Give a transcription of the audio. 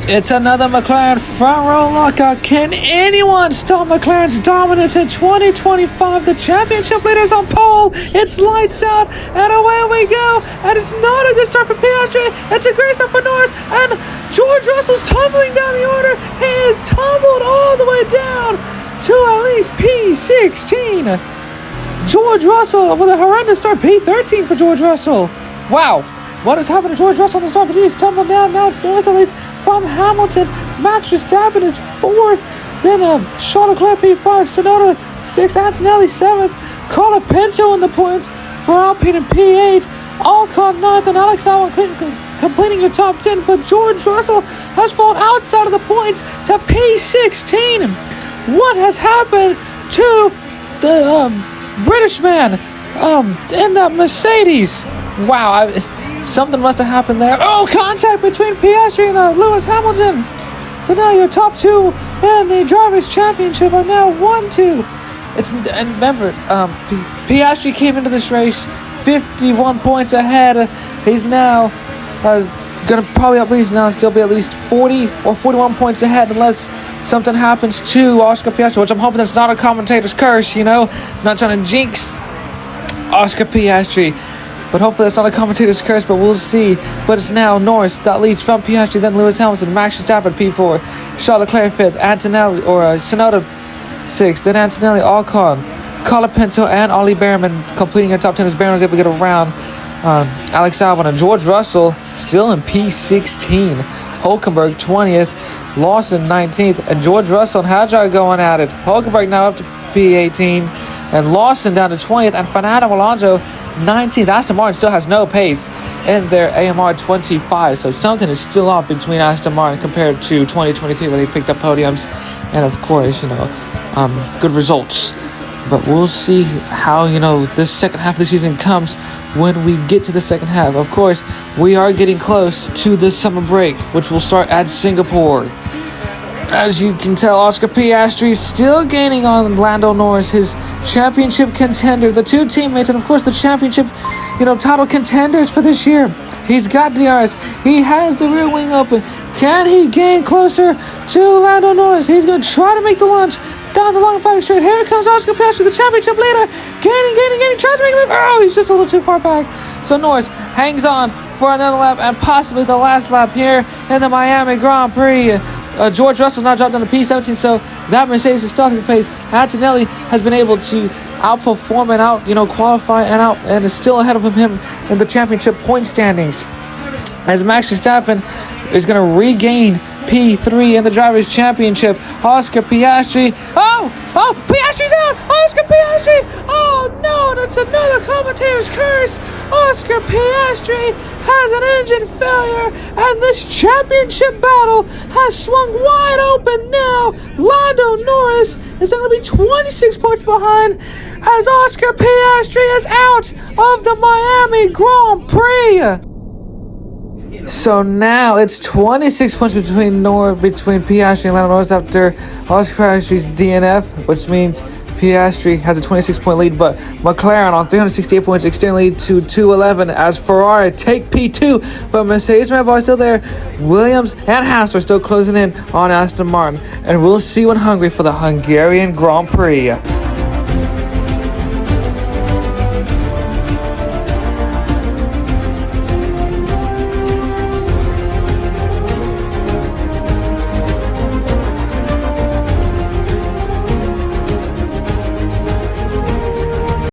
It's another McLaren front row lockout. Can anyone stop McLaren's dominance in 2025? The championship leaders on pole. It's lights out, and away we go. And it's not a good start for Piastri. It's a great start for Norris, and George Russell's tumbling down the order. He is tumbled all the way down to at least P16. George Russell with a horrendous start. P13 for George Russell. Wow. What has happened to George Russell on the start? But he's tumbled down. Now it's Norris at least from Hamilton. Max Verstappen is 4th. Then Charles Leclerc P5. Tsunoda 6th. Antonelli 7th. Colapinto in the points for Alpine in P8. Ocon 9th. And Alex Albon completing your top 10. But George Russell has fallen outside of the points to P16. What has happened to the British man in that Mercedes? Wow. Something must have happened there. Oh, contact between Piastri and Lewis Hamilton. So now your top two in the Drivers' Championship are now 1-2. And remember, Piastri came into this race 51 points ahead. He's now going to probably at least now still be at least 40 or 41 points ahead unless something happens to Oscar Piastri, which I'm hoping that's not a commentator's curse, you know. I'm not trying to jinx Oscar Piastri. But hopefully that's not a commentator's curse, but we'll see. But it's now Norris that leads from Piastri, then Lewis Hamilton, Max Verstappen P4, Charles Leclerc 5th, Antonelli or Tsunoda 6th, then Antonelli, Ocon, Colapinto, and Ollie Behrman completing your top 10 as Behrman was able to get around Alex Albon. And George Russell still in P16, Hulkenberg 20th, Lawson 19th, and George Russell and Hadjar going at it. Hulkenberg now up to P18, and Lawson down to 20th, and Fernando Alonso 19th. Aston Martin still has no pace in their AMR 25, so something is still off between Aston Martin compared to 2023 when they picked up podiums and of course, good results. But we'll see how, this second half of the season comes when we get to the second half. Of course, we are getting close to the summer break, which will start at Singapore. As you can tell, Oscar Piastri is still gaining on Lando Norris, his championship contender, the two teammates, and of course the championship, title contenders for this year. He's got DRS. He has the rear wing open. Can he gain closer to Lando Norris? He's going to try to make the lunge down the long back straight. Here comes Oscar Piastri, the championship leader. Gaining, tries to make a move. Oh, he's just a little too far back. So Norris hangs on for another lap and possibly the last lap here in the Miami Grand Prix. George Russell's now dropped down to P17, so that Mercedes is starting the pace. Antonelli has been able to outperform and qualify and is still ahead of him in the championship point standings. As Max Verstappen is going to regain P3 in the Drivers' Championship. Oscar Piastri. Oh, Piastri's out! Oscar Piastri! Oh no, that's another commentator's curse. Oscar Piastri has an engine failure, and this championship battle has swung wide open now. Lando Norris is going to be 26 points behind as Oscar Piastri is out of the Miami Grand Prix. So now it's 26 points between Piastri and Lando Norris after Oscar Piastri's DNF, which means Piastri has a 26-point lead, but McLaren on 368 points extend lead to 211 as Ferrari take P2, but Mercedes and Red Bull are still there. Williams and Haas are still closing in on Aston Martin, and we'll see you in Hungary for the Hungarian Grand Prix.